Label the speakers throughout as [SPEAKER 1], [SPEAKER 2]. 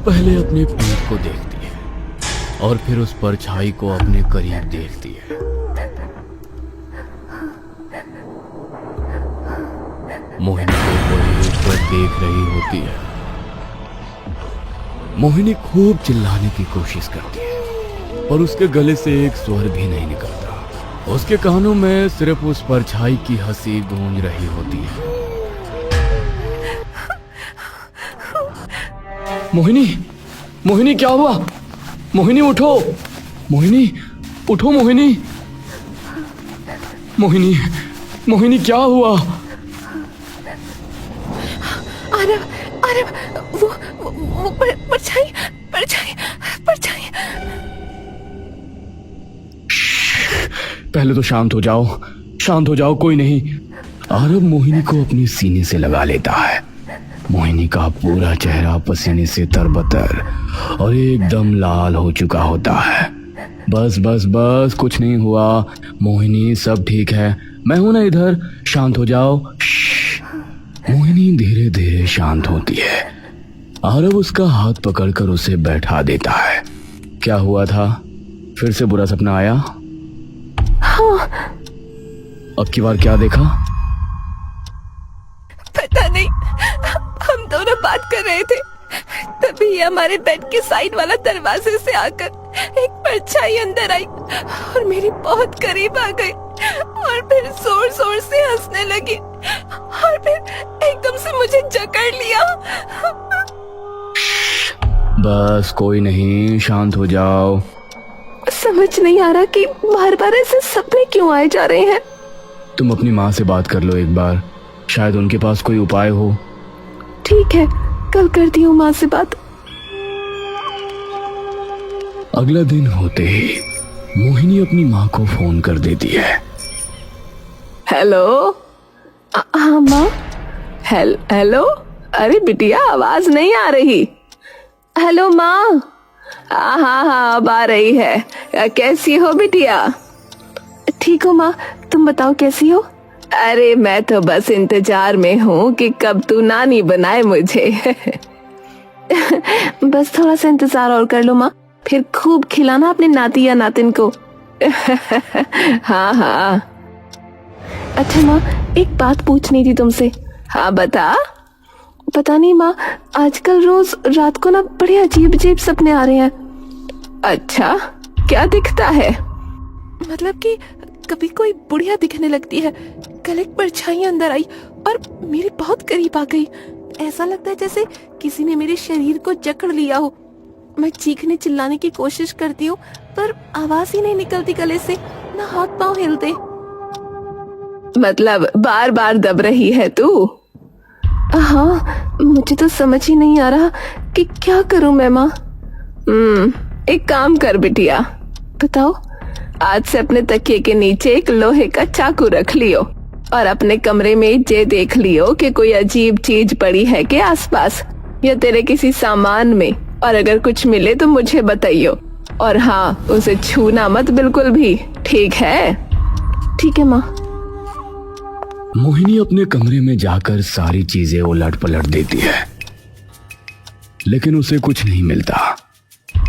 [SPEAKER 1] पहले अपने पीठ को देखती है और फिर उस परछाई को अपने करीब देखती है। मोहिनी को कोई एक बार देख रही होती है। मोहिनी खूब चिल्लाने की कोशिश करती है पर उसके गले से एक स्वर भी नहीं निकलता। उसके कानों में सिर्फ उस परछाई की हंसी गूंज रही होती है। मोहिनी, मोहिनी क्या हुआ? मोहिनी उठो, मोहिनी उठो, मोहिनी, मोहिनी, मोहिनी क्या हुआ?
[SPEAKER 2] अरे वो परछाई परछाई परछाई।
[SPEAKER 1] पहले तो शांत हो जाओ, शांत हो जाओ, कोई नहीं। आरव मोहिनी को अपने सीने से लगा लेता है। मोहिनी का पूरा चेहरा पसीने से तरबतर और एकदम लाल हो चुका होता है। बस बस बस, कुछ नहीं हुआ मोहिनी, सब ठीक है, मैं हूं ना इधर, शांत हो जाओ। मोहिनी धीरे धीरे शांत होती है। आरव उसका हाथ पकड़कर उसे बैठा देता है। क्या हुआ था? फिर से बुरा सपना आया?
[SPEAKER 2] हाँ।
[SPEAKER 1] अब की बार क्या देखा?
[SPEAKER 2] पता नहीं, हम दोनों बात कर रहे थे, तभी हमारे बेड के साइड वाला दरवाजे से आकर एक परछाई अंदर आई और मेरी बहुत करीब आ गई और फिर जोर जोर से हंसने लगी और फिर एकदम से मुझे जकड़ लिया।
[SPEAKER 1] बस कोई नहीं, शांत हो जाओ।
[SPEAKER 2] समझ नहीं आ रहा कि बार बार ऐसे सपने क्यों आए जा रहे हैं।
[SPEAKER 1] तुम अपनी माँ से बात कर लो एक बार, शायद उनके पास कोई उपाय हो।
[SPEAKER 2] ठीक है, कल करती हूँ माँ से बात।
[SPEAKER 1] अगला दिन होते ही मोहिनी अपनी माँ को फोन कर देती है।
[SPEAKER 2] हेलो। हाँ माँ। हेलो। अरे बिटिया, आवाज नहीं आ रही। हेलो माँ। हाँ अब आ रही है। कैसी हो बिटिया? ठीक हो माँ, तुम बताओ कैसी हो? अरे मैं तो बस इंतजार में हूँ कि कब तू नानी बनाए मुझे। बस थोड़ा सा इंतजार और कर लो माँ, फिर खूब खिलाना अपने नाती या नातिन को। हाँ। अच्छा माँ, एक बात पूछनी थी तुमसे। हाँ बता। पता नहीं माँ, आजकल रोज रात को ना बड़े अजीब अजीब सपने आ रहे हैं। अच्छा, क्या दिखता है? मतलब कि कभी कोई बुढ़िया दिखने लगती है, कल एक परछाई अंदर आई और मेरे बहुत करीब आ गई। ऐसा लगता है जैसे किसी ने मेरे शरीर को जकड़ लिया हो। मैं चीखने चिल्लाने की कोशिश करती हूँ पर आवाज ही नहीं निकलती गले से, ना हाथ पांव हिलते। मतलब बार बार दब रही है तू? हाँ, मुझे तो समझ ही नहीं आ रहा कि क्या करूं मैं माँ। एक काम कर बिटिया। बताओ। आज से अपने तकिए के नीचे एक लोहे का चाकू रख लियो और अपने कमरे में ये देख लियो कि कोई अजीब चीज पड़ी है के आसपास या तेरे किसी सामान में, और अगर कुछ मिले तो मुझे बताइयो। और हाँ, उसे छूना मत बिल्कुल भी, ठीक है? ठीक है माँ।
[SPEAKER 1] मोहिनी अपने कमरे में जाकर सारी चीजें उलट पलट देती है लेकिन उसे कुछ नहीं मिलता।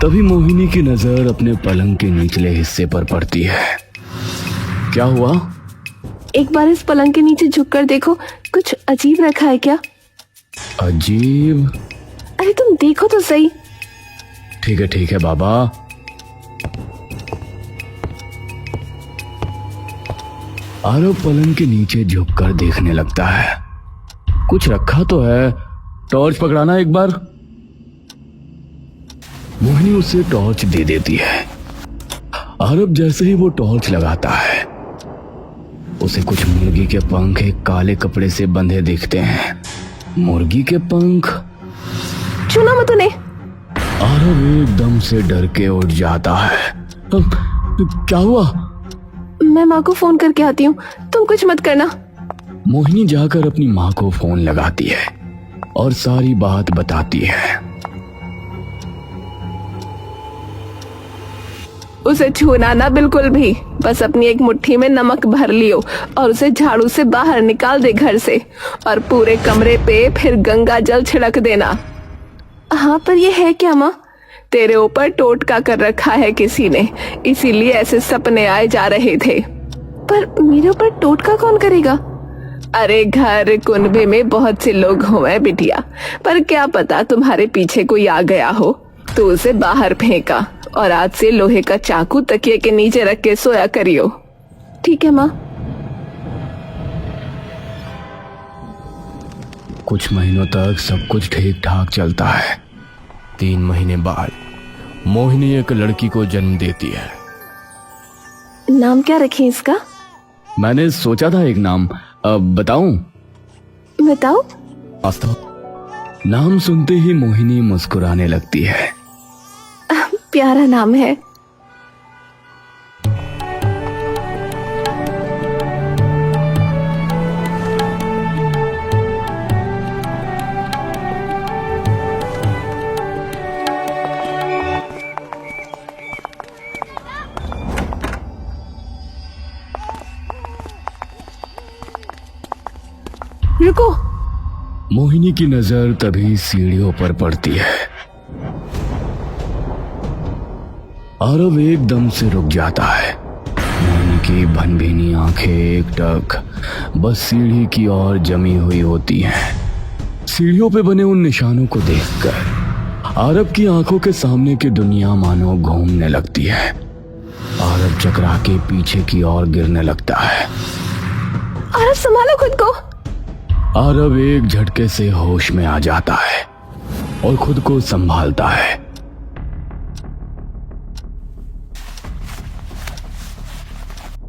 [SPEAKER 1] तभी मोहिनी की नजर अपने पलंग के निचले हिस्से पर पड़ती है। क्या हुआ?
[SPEAKER 2] एक बार इस पलंग के नीचे झुककर देखो, कुछ अजीब रखा है क्या?
[SPEAKER 1] अजीब?
[SPEAKER 2] अरे तुम देखो तो सही।
[SPEAKER 1] ठीक है बाबा। आरव पलंग के नीचे झुककर देखने लगता है। कुछ रखा तो है, टॉर्च पकड़ाना एक बार। मोहिनी उसे टॉर्च दे देती है। आरव जैसे ही वो टॉर्च लगाता है, उसे कुछ मुर्गी के पंख एक काले कपड़े से बंधे दिखते हैं। मुर्गी के पंख?
[SPEAKER 2] छूना मत उन्हें।
[SPEAKER 1] आरव एकदम से डर के उठ जाता है। क्या हुआ?
[SPEAKER 2] मैं माँ को फोन करके आती हूँ, तुम कुछ मत करना।
[SPEAKER 1] मोहिनी जाकर अपनी माँ को फोन लगाती है और सारी बात बताती है।
[SPEAKER 2] उसे छूना ना बिल्कुल भी, बस अपनी एक मुट्ठी में नमक भर लियो और उसे झाड़ू से बाहर निकाल दे घर से, और पूरे कमरे पे फिर गंगा जल छिड़क देना। हाँ, पर ये है क्या माँ? तेरे ऊपर टोटका कर रखा है किसी ने, इसीलिए ऐसे सपने आए जा रहे थे। पर मेरे ऊपर टोटका कौन करेगा? अरे घर कुनबे में बहुत से लोग हुए बिटिया, पर क्या पता तुम्हारे पीछे कोई आ गया हो तो उसे बाहर फेंका, और आज से लोहे का चाकू तकिए के नीचे रख के सोया करियो। ठीक है माँ।
[SPEAKER 1] कुछ महीनों तक सब कुछ ठीक ठाक चलता है। 3 महीने बाद मोहिनी एक लड़की को जन्म देती है।
[SPEAKER 2] नाम क्या रखें इसका?
[SPEAKER 1] मैंने सोचा था एक नाम, अब बताऊं?
[SPEAKER 2] बताओ।
[SPEAKER 1] आस्था। नाम सुनते ही मोहिनी मुस्कुराने लगती है।
[SPEAKER 2] प्यारा नाम है। रुको।
[SPEAKER 1] मोहिनी की नजर तभी सीढ़ियों पर पड़ती है। आरव एकदम से रुक जाता है। मोहिनी की भनभीनी आंखें एकटक बस सीढ़ी की ओर जमी हुई होती हैं। सीढ़ियों पे बने उन निशानों को देखकर आरव की आंखों के सामने की दुनिया मानो घूमने लगती है। आरव चकरा के पीछे की ओर गिरने लगता है।
[SPEAKER 2] आरव, संभालो खुद को।
[SPEAKER 1] आरव एक झटके से होश में आ जाता है और खुद को संभालता है।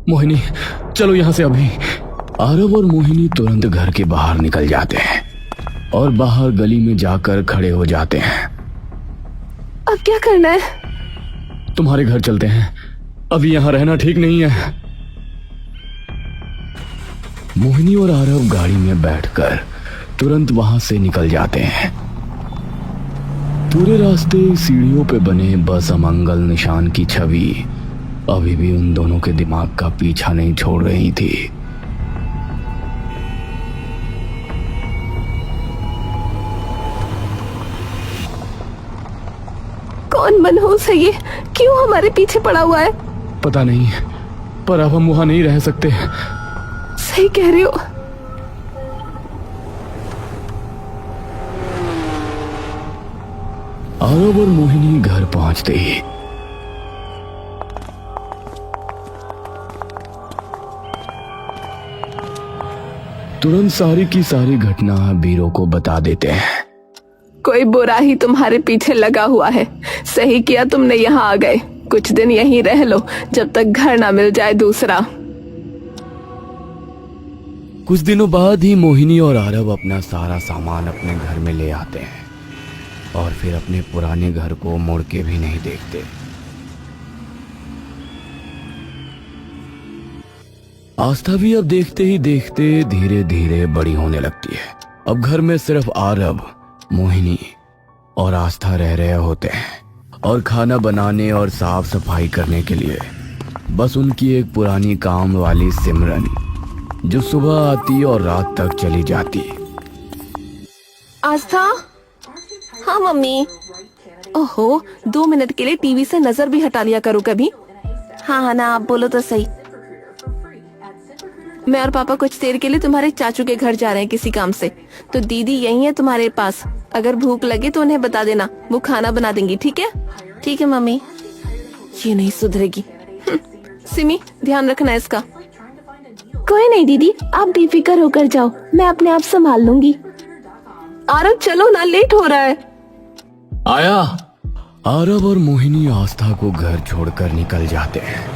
[SPEAKER 1] मोहिनी, चलो यहां से अभी। आरव और मोहिनी तुरंत घर के बाहर निकल जाते हैं और बाहर गली में जाकर खड़े हो जाते हैं।
[SPEAKER 2] अब क्या करना है?
[SPEAKER 1] तुम्हारे घर चलते हैं, अभी यहां रहना ठीक नहीं है। मोहिनी और आरव गाड़ी में बैठकर तुरंत वहां से निकल जाते हैं। पूरे रास्ते सीढ़ियों पे बने बस अमंगल निशान की छवि अभी भी उन दोनों के दिमाग का पीछा नहीं छोड़ रही थी।
[SPEAKER 2] कौन मनहूस है ये? क्यों हमारे पीछे पड़ा हुआ है?
[SPEAKER 1] पता नहीं, पर अब हम वहां नहीं रह सकते।
[SPEAKER 2] सही कह रहे हो।
[SPEAKER 1] आरव और मोहिनी घर पहुंचते ही तुरंत सारी की सारी घटना बीरो को बता देते हैं।
[SPEAKER 2] कोई बुरा ही तुम्हारे पीछे लगा हुआ है। सही किया तुमने यहाँ आ गए। कुछ दिन यहीं रह लो जब तक घर ना मिल जाए दूसरा।
[SPEAKER 1] कुछ दिनों बाद ही मोहिनी और आरव अपना सारा सामान अपने घर में ले आते हैं और फिर अपने पुराने घर को मुड़ के भी नहीं देखते। आस्था भी अब देखते ही देखते धीरे धीरे बड़ी होने लगती है। अब घर में सिर्फ आरव, मोहिनी और आस्था रह रहे होते हैं और खाना बनाने और साफ सफाई करने के लिए बस उनकी एक पुरानी काम वाली सिमरन, जो सुबह आती और रात तक चली जाती।
[SPEAKER 2] आस्था। हाँ मम्मी। ओहो, 2 मिनट के लिए टीवी से नजर भी हटा लिया करो कभी। हाँ हाँ ना, आप बोलो तो सही। मैं और पापा कुछ देर के लिए तुम्हारे चाचू के घर जा रहे हैं किसी काम से, तो दीदी यही है तुम्हारे पास। अगर भूख लगे तो उन्हें बता देना, वो खाना बना देंगी। ठीक है? ठीक है मम्मी। ये नहीं सुधरेगी। सिमी, ध्यान रखना इसका। कोई नहीं दीदी, आप बेफिक्र होकर जाओ, मैं अपने आप संभाल लूंगी। आरव चलो ना, लेट हो रहा है।
[SPEAKER 1] आया। आरव और मोहिनी आस्था को घर छोड़कर निकल जाते हैं।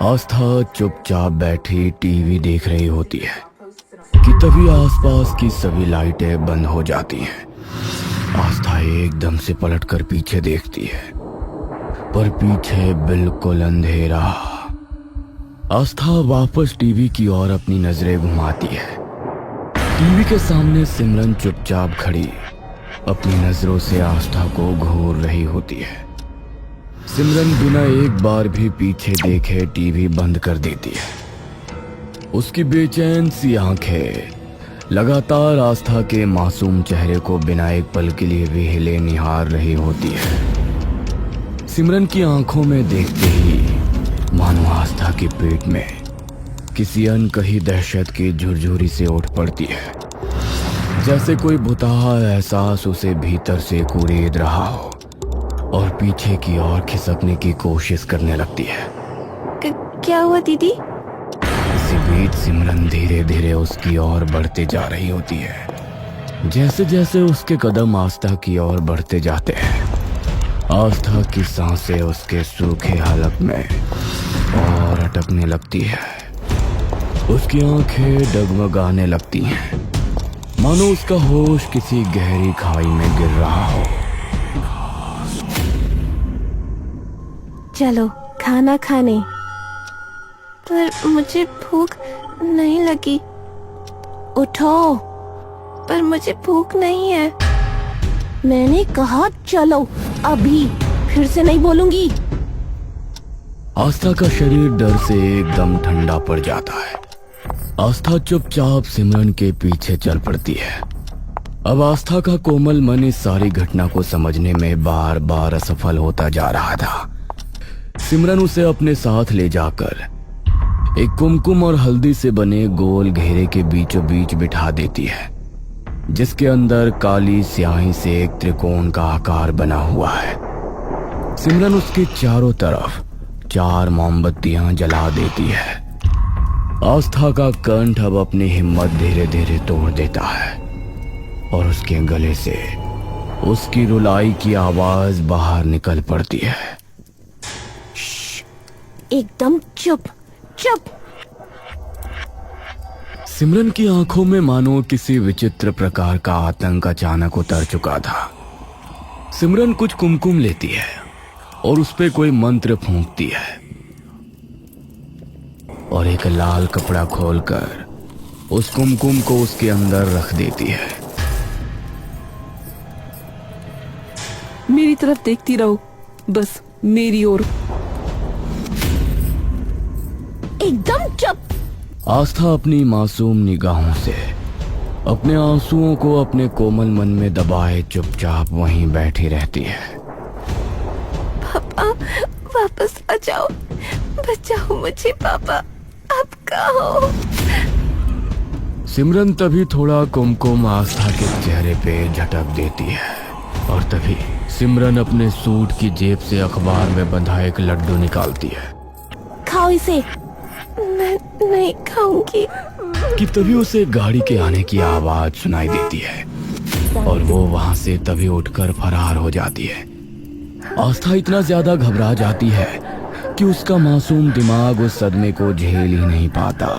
[SPEAKER 1] आस्था चुपचाप बैठी टीवी देख रही होती है कि तभी आसपास की सभी लाइटें बंद हो जाती हैं। आस्था एकदम से पलटकर पीछे देखती है, पर पीछे बिल्कुल अंधेरा। आस्था वापस टीवी की ओर अपनी नजरें घुमाती है। टीवी के सामने सिमरन चुपचाप खड़ी अपनी नजरों से आस्था को घूर रही होती है। सिमरन बिना एक बार भी पीछे देखे टीवी बंद कर देती है। उसकी बेचैन सी आंखें लगातार आस्था के मासूम चेहरे को बिना एक पल के लिए भी हिले निहार रही होती है। सिमरन की आंखों में देखते ही मानो आस्था के पेट में किसी अनकही दहशत की झुरझुरी से उठ पड़ती है, जैसे कोई भुताहा एहसास उसे भीतर से कुरेद रहा हो और पीछे की ओर खिसकने की कोशिश करने लगती है।
[SPEAKER 2] क्या हुआ दीदी?
[SPEAKER 1] इसी बीच सिमरन धीरे धीरे उसकी ओर बढ़ते जा रही होती है। जैसे जैसे उसके कदम आस्था की ओर बढ़ते जाते हैं, आस्था की सांसें उसके सूखे हलक में और अटकने लगती है। उसकी आंखें डगमगाने लगती हैं, मानो उसका होश किसी गहरी खाई में गिर रहा हो।
[SPEAKER 2] चलो खाना खाने। पर मुझे भूख नहीं लगी। उठो। पर मुझे भूख नहीं है। मैंने कहा चलो अभी, फिर से नहीं बोलूंगी।
[SPEAKER 1] आस्था का शरीर डर से एकदम ठंडा पड़ जाता है। आस्था चुपचाप सिमरन के पीछे चल पड़ती है। अब आस्था का कोमल मन इस सारी घटना को समझने में बार बार असफल होता जा रहा था। सिमरन उसे अपने साथ ले जाकर एक कुमकुम और हल्दी से बने गोल घेरे के बीचों बीच बिठा देती है, जिसके अंदर काली स्याही से एक त्रिकोण का आकार बना हुआ है। सिमरन उसके चारों तरफ 4 मोमबत्तियां जला देती है। आस्था का कंठ अब अपनी हिम्मत धीरे धीरे तोड़ देता है और उसके गले से उसकी रुलाई की आवाज बाहर निकल पड़ती है।
[SPEAKER 2] एकदम चुप चुप।
[SPEAKER 1] सिमरन की आंखों में मानो किसी विचित्र प्रकार का आतंक अचानक उतर चुका था। सिमरन कुछ कुमकुम लेती है और उस पे कोई मंत्र फूंकती है और एक लाल कपड़ा खोलकर उस कुमकुम को उसके अंदर रख देती है।
[SPEAKER 3] मेरी तरफ देखती रहो, बस मेरी ओर।
[SPEAKER 2] एकदम चुप।
[SPEAKER 1] आस्था अपनी मासूम निगाहों से अपने आंसुओं को अपने कोमल मन में दबाए चुपचाप वहीं बैठी रहती है।
[SPEAKER 2] पापा वापस आ जाओ, बचाओ मुझे पापा, आप कहाँ हो?
[SPEAKER 1] सिमरन तभी थोड़ा कुमकुम आस्था के चेहरे पे झटक देती है और तभी सिमरन अपने सूट की जेब से अखबार में बंधा एक लड्डू निकालती है।
[SPEAKER 2] खाओ इसे। मैं नहीं खाऊंगी।
[SPEAKER 1] कि तभी उसे गाड़ी के आने की आवाज सुनाई देती है और वो वहां से तभी उठकर फरार हो जाती है। आस्था इतना ज्यादा घबरा जाती है कि उसका मासूम दिमाग उस सदमे को झेल ही नहीं पाता।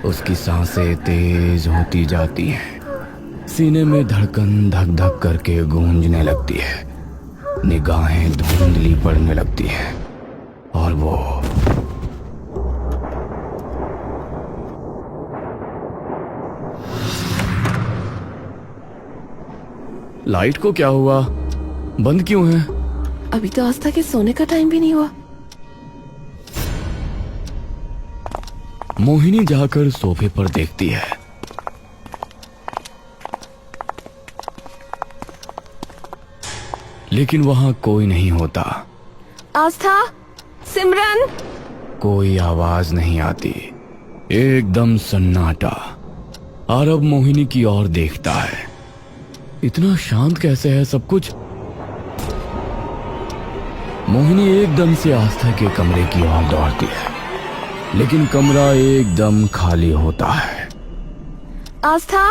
[SPEAKER 1] उसकी सांसें तेज होती जाती हैं, सीने में धड़कन धक धक करके गूंजने लगती है, निगाहें धुंधली पड़ने लगती हैं और वो लाइट को क्या हुआ? बंद क्यों है?
[SPEAKER 2] अभी तो आस्था के सोने का टाइम भी नहीं हुआ।
[SPEAKER 1] मोहिनी जाकर सोफे पर देखती है। लेकिन वहां कोई नहीं होता।
[SPEAKER 2] आस्था, सिमरन।
[SPEAKER 1] कोई आवाज नहीं आती। एकदम सन्नाटा। आरव मोहिनी की ओर देखता है। इतना शांत कैसे है सब कुछ? मोहिनी एकदम से आस्था के कमरे की ओर दौड़ती है, लेकिन कमरा एकदम खाली होता है।
[SPEAKER 2] आस्था।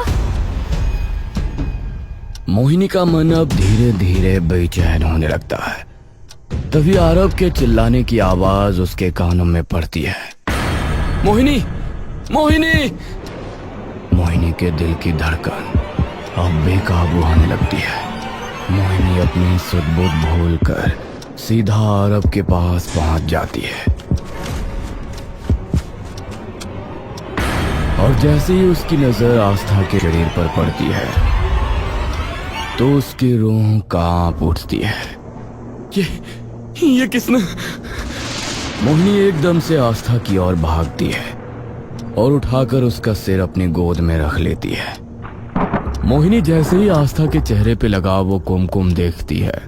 [SPEAKER 1] मोहिनी का मन अब धीरे धीरे बेचैन होने लगता है। तभी आरव के चिल्लाने की आवाज उसके कानों में पड़ती है। मोहिनी, मोहिनी! मोहिनी के दिल की धड़कन अब बेकाबू होने लगती है। मोहिनी अपनी सुध-बुध भूलकर सीधा आरव के पास पहुंच जाती है और जैसे ही उसकी नजर आस्था के शरीर पर पड़ती है तो उसकी रूह कांप उठती है। ये किसने? मोहिनी एकदम से आस्था की ओर भागती है और उठाकर उसका सिर अपनी गोद में रख लेती है। मोहिनी जैसे ही आस्था के चेहरे पे लगा वो कुमकुम देखती है,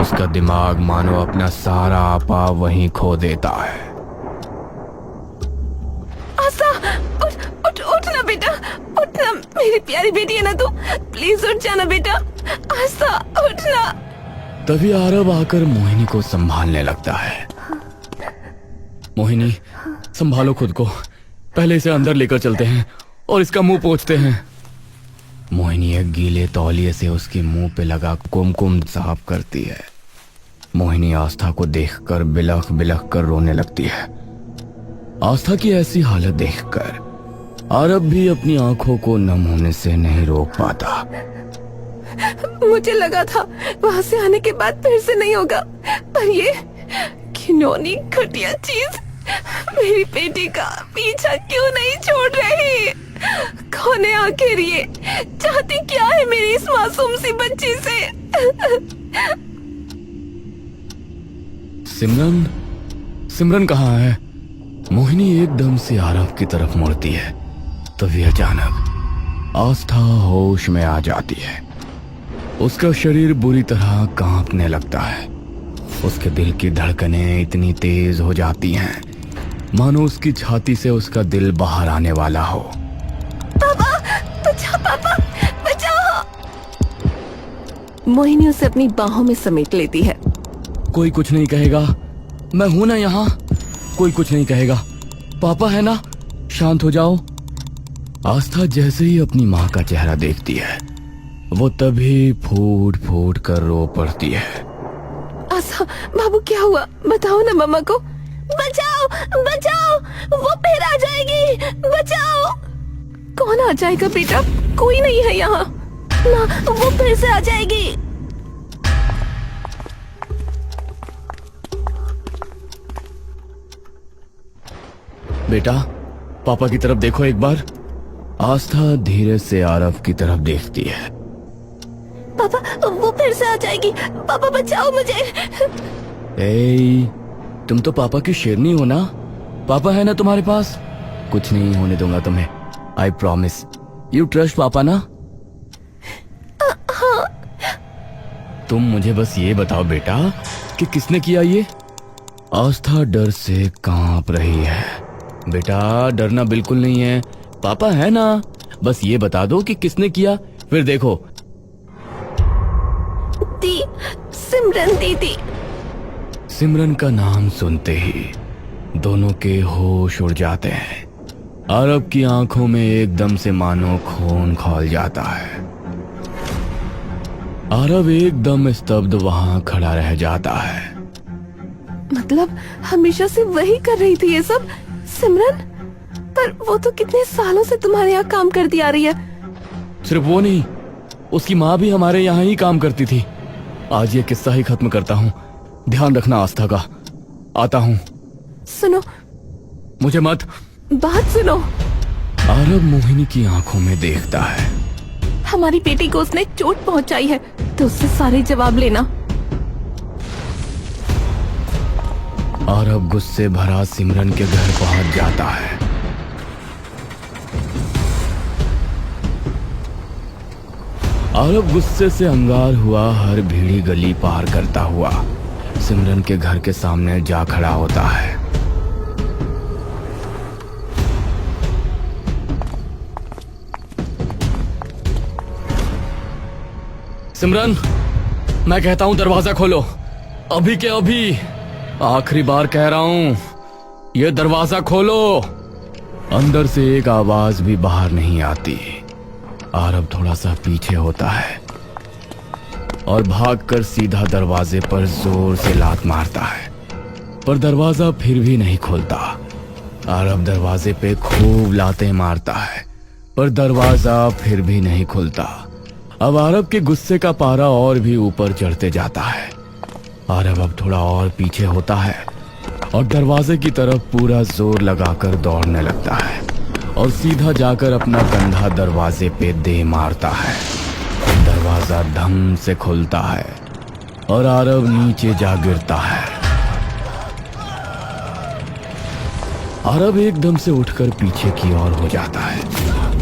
[SPEAKER 1] उसका दिमाग मानो अपना सारा आपा वहीं खो देता है।
[SPEAKER 2] आस्था, उठ उठ उठ ना बेटा, उठ ना, मेरी प्यारी बेटी है ना तू, प्लीज उठ जाना बेटा। आस्था उठ ना।
[SPEAKER 1] तभी आरव आकर मोहिनी को संभालने लगता है। मोहिनी, संभालो खुद को, पहले इसे अंदर लेकर चलते हैं और इसका मुंह पोंछते हैं। मोहिनी एक गीले तौलिए से उसके मुंह पे लगा कुमकुम साफ करती है। मोहिनी आस्था को देखकर बिलख बिलख कर रोने लगती है। आस्था की ऐसी हालत देखकर आरव भी अपनी आंखों को नम होने से नहीं रोक पाता।
[SPEAKER 2] मुझे लगा था वहां से आने के बाद फिर से नहीं होगा, पर ये घिनौनी घटिया चीज मेरी बेटी का पीछा क्यों नहीं छोड़ रही? कौन है आखिर ये? चाहती क्या है मेरी इस मासूम सी बच्ची से?
[SPEAKER 1] सिमरन, सिमरन कहाँ है? मोहिनी एकदम से आरव की तरफ मुड़ती है। तभी अचानक आस्था होश में आ जाती है। उसका शरीर बुरी तरह कांपने लगता है। उसके दिल की धड़कनें इतनी तेज हो जाती हैं मानो उसकी छाती से उसका दिल बाहर आने वाला हो।
[SPEAKER 2] पापा बचाओ, पापा बचाओ। मोहिनी उसे अपनी बाहों में समेट लेती है।
[SPEAKER 1] कोई कुछ नहीं कहेगा, मैं हूं ना यहाँ, कोई कुछ नहीं कहेगा, पापा है ना, शांत हो जाओ। आस्था जैसे ही अपनी माँ का चेहरा देखती है वो तभी फूट फूट कर रो पड़ती है।
[SPEAKER 2] आस्था, बाबू क्या हुआ? बताओ ना मम्मा को। बचाओ बचाओ, वो फिर आ जाएगी, बचाओ। कौन आ जाएगा बेटा? कोई नहीं है यहाँ ना, वो फिर से आ जाएगी।
[SPEAKER 1] बेटा, पापा की तरफ देखो एक बार। आस्था धीरे से आरव की तरफ देखती है।
[SPEAKER 2] पापा वो फिर से आ जाएगी, पापा बचाओ मुझे।
[SPEAKER 1] ए, तुम तो पापा की शेरनी हो ना, पापा है ना तुम्हारे पास, कुछ नहीं होने दूंगा तुम्हें, आई प्रॉमिस। यू ट्रस्ट पापा ना?
[SPEAKER 2] हाँ।
[SPEAKER 1] तुम मुझे बस ये बताओ बेटा कि किसने किया ये? आस्था डर से कांप रही है। बेटा डरना बिल्कुल नहीं है, पापा है ना, बस ये बता दो कि किसने किया, फिर देखो।
[SPEAKER 2] दी, सिमरन दीदी।
[SPEAKER 1] सिमरन का नाम सुनते ही दोनों के होश उड़ जाते हैं। आरव की आंखों में एकदम से मानो खून खौल जाता है। आरव एकदम स्तब्ध वहां खड़ा रह जाता है।
[SPEAKER 2] मतलब हमेशा से वही कर रही थी ये सब सिमरन? पर वो तो कितने सालों से तुम्हारे यहाँ काम करती आ रही है।
[SPEAKER 1] सिर्फ वो नहीं, उसकी माँ भी हमारे यहाँ ही काम करती थी। आज ये किस्सा ही खत्म करता हूँ, ध्यान रखना आस्था का। आता हूँ।
[SPEAKER 2] सुनो,
[SPEAKER 1] मुझे मत।
[SPEAKER 2] बात सुनो।
[SPEAKER 1] आरव मोहिनी की आंखों में देखता है।
[SPEAKER 2] हमारी बेटी को उसने चोट पहुंचाई है, तो उससे सारे जवाब लेना।
[SPEAKER 1] आरव गुस्से भरा सिमरन के घर पहुंच जाता है। आरव गुस्से से अंगार हुआ हर भीड़ी गली पार करता हुआ सिमरन के घर के सामने जा खड़ा होता है। सिमरन, मैं कहता हूं दरवाजा खोलो, अभी के अभी, आखिरी बार कह रहा हूं, ये दरवाजा खोलो। अंदर से एक आवाज भी बाहर नहीं आती। आरव थोड़ा सा पीछे होता है और भागकर सीधा दरवाजे पर जोर से लात मारता है, पर दरवाजा फिर भी नहीं खुलता। आरव दरवाजे पे खूब लातें मारता है, पर दरवाजा फिर भी नहीं खुलता। अब आरव के गुस्से का पारा और भी ऊपर चढ़ते जाता है। आरव अब थोड़ा और पीछे होता है और दरवाजे की तरफ पूरा जोर लगाकर दौड़ने लगता है और सीधा जाकर अपना कंधा दरवाजे पे दे मारता है। दरवाजा धम से खुलता है और आरव नीचे जा गिरता है। और अब एकदम से उठकर पीछे की ओर हो जाता है।